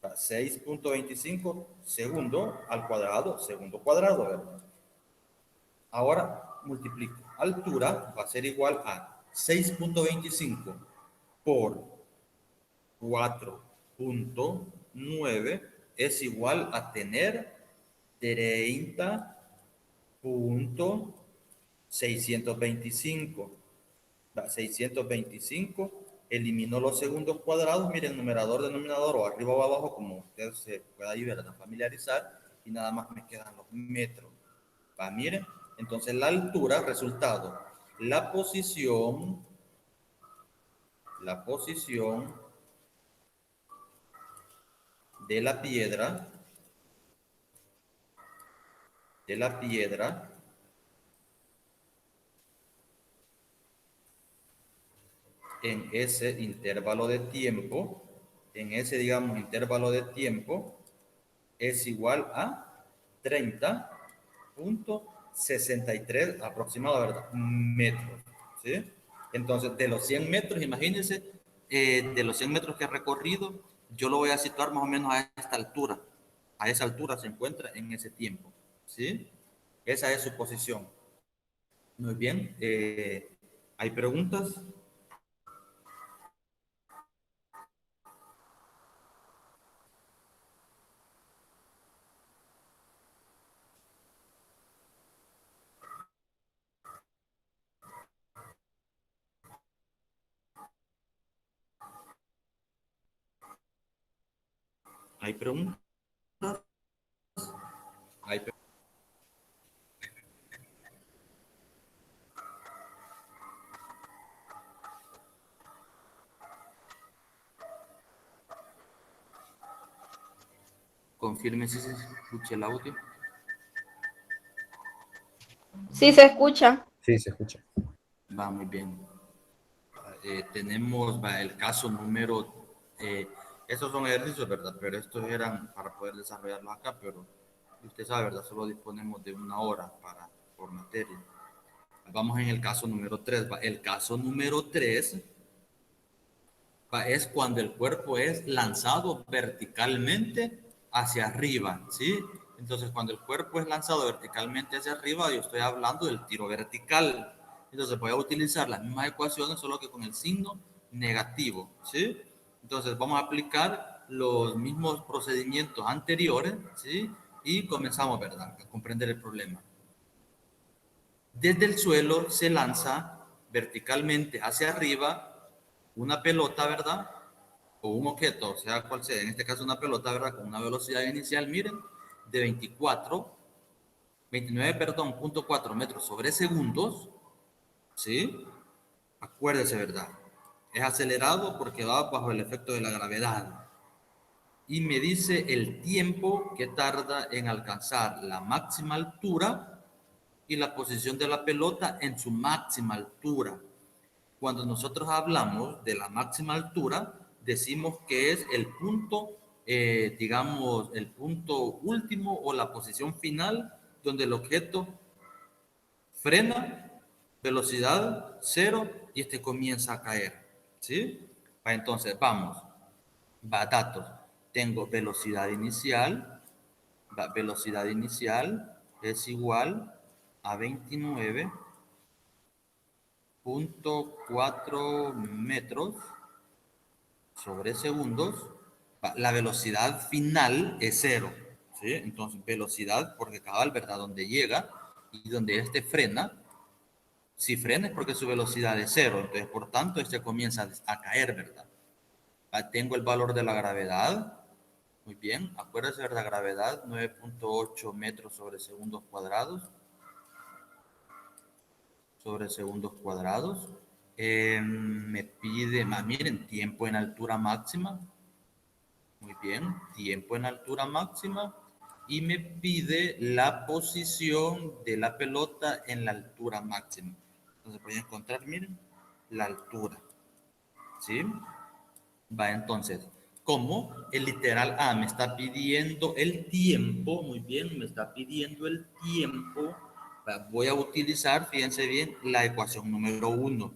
6.25 segundo al cuadrado, segundo cuadrado, ¿verdad? Ahora multiplico. Altura va a ser igual a 6.25 por 4.9 es igual a tener 30.625. 625, elimino los segundos cuadrados, miren, numerador, denominador, o arriba o abajo, como usted se pueda ayudar a familiarizar, y nada más me quedan los metros. Va, miren, entonces la altura, resultado, la posición de la piedra, en ese intervalo de tiempo, intervalo de tiempo, es igual a 30.63 aproximado, ¿verdad? Metros, ¿sí? Entonces, de los 100 metros, imagínense, de los 100 metros que he recorrido, yo lo voy a situar más o menos a esta altura. A esa altura se encuentra en ese tiempo, ¿sí? Esa es su posición. Muy bien. ¿Hay preguntas? ¿Hay preguntas? ¿Hay preguntas? Confirme si se escucha el audio. Sí, se escucha. Sí, se escucha. Va muy bien. Tenemos el caso número, estos son ejercicios, ¿verdad? Pero estos eran para poder desarrollarlos acá, pero usted sabe, ¿verdad? Solo disponemos de 1 hora por materia. Vamos en el caso número 3. El caso número 3 es cuando el cuerpo es lanzado verticalmente hacia arriba, ¿sí? Entonces, cuando el cuerpo es lanzado verticalmente hacia arriba, yo estoy hablando del tiro vertical. Entonces, voy a utilizar las mismas ecuaciones, solo que con el signo negativo, ¿sí? Entonces, vamos a aplicar los mismos procedimientos anteriores, ¿sí? Y comenzamos, ¿verdad?, a comprender el problema. Desde el suelo se lanza verticalmente hacia arriba una pelota, ¿verdad? O un objeto, sea cual sea, en este caso una pelota, ¿verdad? Con una velocidad inicial, miren, de 29.4 metros sobre segundos, ¿sí? Acuérdese, ¿verdad? Es acelerado porque va bajo el efecto de la gravedad. Y me dice el tiempo que tarda en alcanzar la máxima altura y la posición de la pelota en su máxima altura. Cuando nosotros hablamos de la máxima altura, decimos que es el punto, digamos, el punto último o la posición final donde el objeto frena, velocidad cero y este comienza a caer. ¿Sí? Entonces, vamos. Datos. Tengo velocidad inicial. Velocidad inicial es igual a 29.4 metros sobre segundos. La velocidad final es cero, ¿sí? Entonces, velocidad, porque cabal, ¿verdad? Donde llega y donde este frena, si frena es porque su velocidad es cero, entonces, por tanto, este comienza a caer, ¿verdad? Tengo el valor de la gravedad, muy bien, acuérdense de la gravedad, 9.8 metros sobre segundos cuadrados, me pide, miren, tiempo en altura máxima. Muy bien, tiempo en altura máxima. Y me pide la posición de la pelota en la altura máxima. Entonces voy a encontrar, miren, la altura. ¿Sí? Entonces, como el literal A me está pidiendo el tiempo, muy bien, me está pidiendo el tiempo, voy a utilizar, fíjense bien, la ecuación número 1.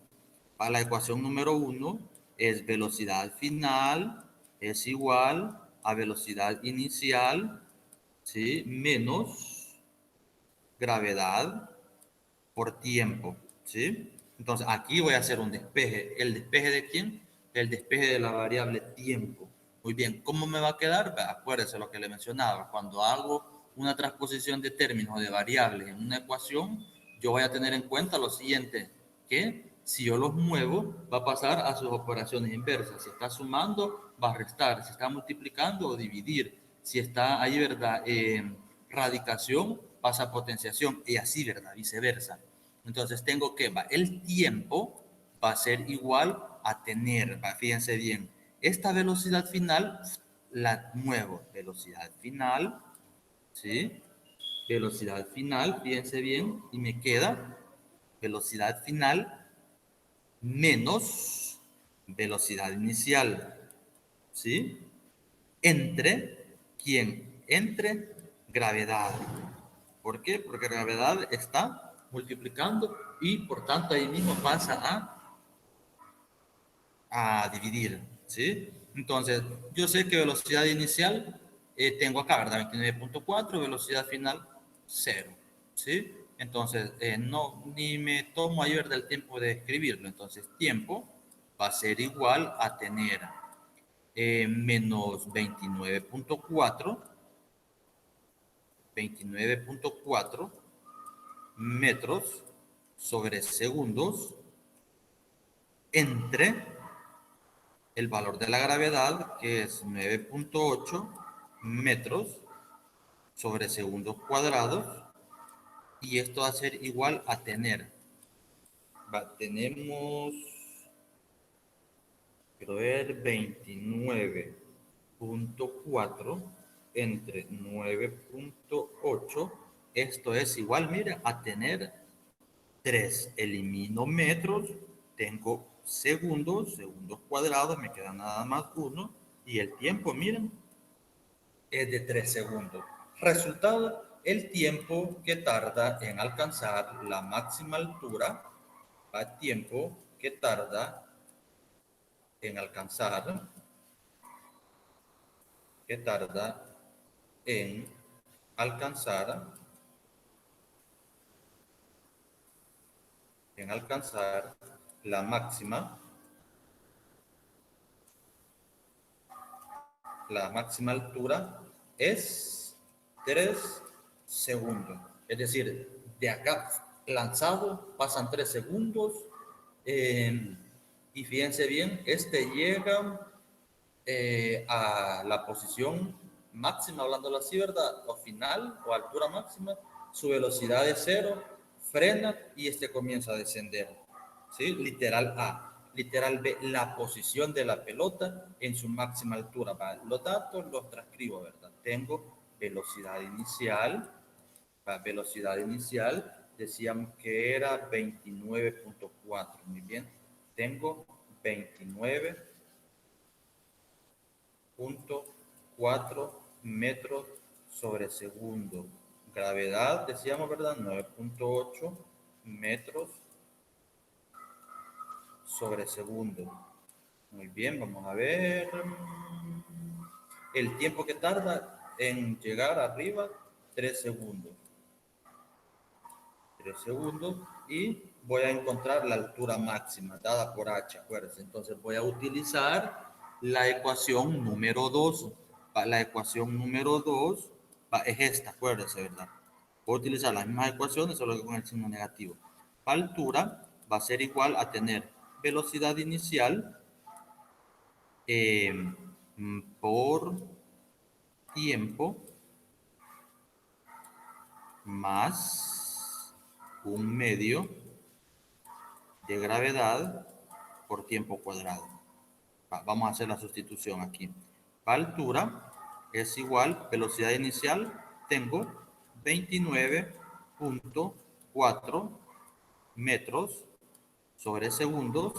La ecuación número 1 es velocidad final es igual a velocidad inicial, ¿sí? Menos gravedad por tiempo, ¿sí? Entonces, aquí voy a hacer un despeje. ¿El despeje de quién? El despeje de la variable tiempo. Muy bien, ¿cómo me va a quedar? Acuérdense lo que le mencionaba. Cuando hago una transposición de términos o de variables en una ecuación, yo voy a tener en cuenta lo siguiente, que si yo los muevo, va a pasar a sus operaciones inversas. Si está sumando, va a restar. Si está multiplicando o dividir. Si está ahí, ¿verdad? Radicación, pasa a potenciación y así, ¿verdad? Viceversa. Entonces tengo que, el tiempo va a ser igual a tener, fíjense bien, esta velocidad final la muevo, velocidad final, ¿sí? Velocidad final, fíjense bien, y me queda velocidad final menos velocidad inicial, ¿sí? Entre, ¿quién? Entre gravedad. ¿Por qué? Porque gravedad está multiplicando y por tanto ahí mismo pasa a dividir, ¿sí? Entonces, yo sé que velocidad inicial tengo acá, ¿verdad? 29.4, velocidad final 0, ¿sí? Entonces, no, ni me tomo ayer del tiempo de escribirlo. Entonces, tiempo va a ser igual a tener menos 29.4 metros sobre segundos entre el valor de la gravedad, que es 9.8 metros sobre segundos cuadrados, y esto va a ser igual a tener, tenemos, quiero ver, 29.4 entre 9.8, esto es igual, mira, a tener 3, elimino metros, tengo segundos, segundos cuadrados, me queda nada más uno, y el tiempo, miren, es de 3 segundos. Resultado, el tiempo que tarda en alcanzar la máxima altura, el tiempo que tarda en alcanzar, que tarda en alcanzar, la máxima altura es 3 segundos. Es decir, de acá lanzado pasan 3 segundos. Y fíjense bien, este llega a la posición máxima, hablándolo así, ¿verdad? O final o altura máxima, su velocidad es 0, frena y este comienza a descender. ¿Sí? Literal A. Literal B, la posición de la pelota en su máxima altura. Los datos los transcribo, ¿verdad? Tengo velocidad inicial. Velocidad inicial, decíamos que era 29.4. Muy bien. Tengo 29.4 metros sobre segundo. Gravedad, decíamos, ¿verdad? 9.8 metros sobre segundo. Muy bien, vamos a ver. El tiempo que tarda en llegar arriba, 3 segundos. 3 segundos y voy a encontrar la altura máxima dada por h, acuérdense. Entonces voy a utilizar la ecuación número 2. La ecuación número 2 es esta, acuérdense, ¿verdad? Voy a utilizar las mismas ecuaciones, solo que con el signo negativo. La altura va a ser igual a tener velocidad inicial por tiempo más un medio de gravedad por tiempo cuadrado. Vamos a hacer la sustitución aquí. La altura es igual, velocidad inicial, tengo 29.4 metros sobre segundos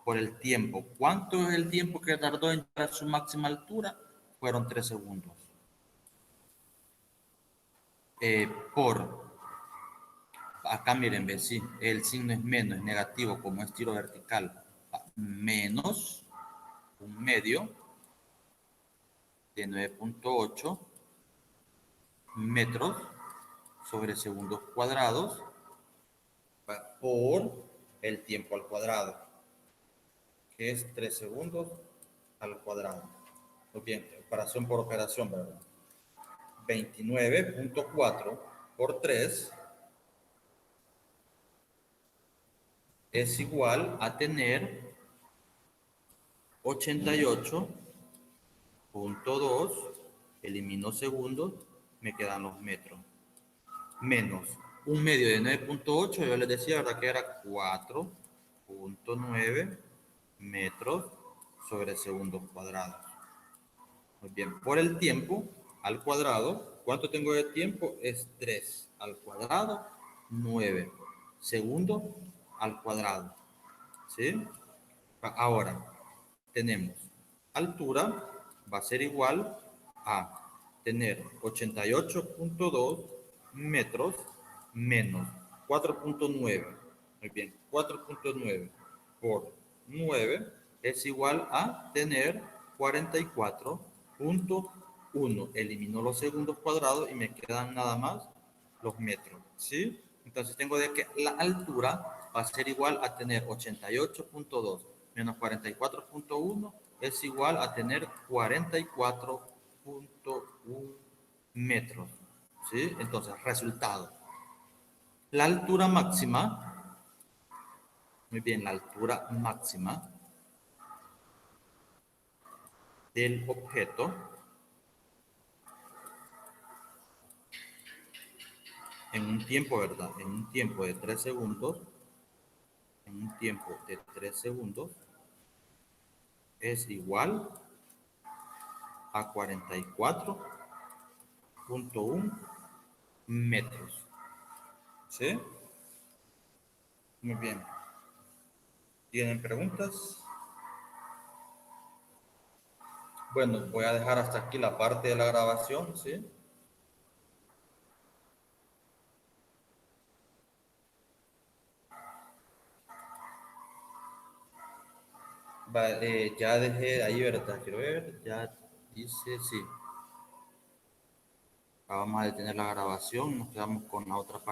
por el tiempo. ¿Cuánto es el tiempo que tardó en llegar a su máxima altura? Fueron 3 segundos. Acá miren, ve, sí, el signo es menos, es negativo, como es tiro vertical. Menos un medio de 9.8 metros sobre segundos cuadrados por el tiempo al cuadrado, que es 3 segundos al cuadrado. Muy bien, operación por operación, ¿verdad? 29.4 por 3 es igual a tener 88.2, elimino segundos, me quedan los metros, menos un medio de 9.8, yo les decía, ¿verdad? Que era 4.9 metros sobre segundos cuadrados. Muy bien, por el tiempo al cuadrado, ¿cuánto tengo de tiempo? Es 3 al cuadrado, 9 segundos al cuadrado. ¿Sí? Ahora, tenemos altura, va a ser igual a tener 88.2 metros menos 4.9. Muy bien, 4.9 por 9 es igual a tener 44.1. Elimino los segundos cuadrados y me quedan nada más los metros, ¿sí? Entonces tengo de que la altura va a ser igual a tener 88.2 menos 44.1 es igual a tener 44.1 metros, ¿sí? Entonces, resultado. La altura máxima, muy bien, la altura máxima del objeto en un tiempo, ¿verdad? En un tiempo de 3 segundos, en un tiempo de 3 segundos, es igual a 44.1 metros. ¿Sí? Muy bien. ¿Tienen preguntas? Bueno, voy a dejar hasta aquí la parte de la grabación, ¿sí? Ya dejé ahí, ¿verdad? Quiero ver, ya dice, sí. Vamos a detener la grabación, nos quedamos con la otra parte.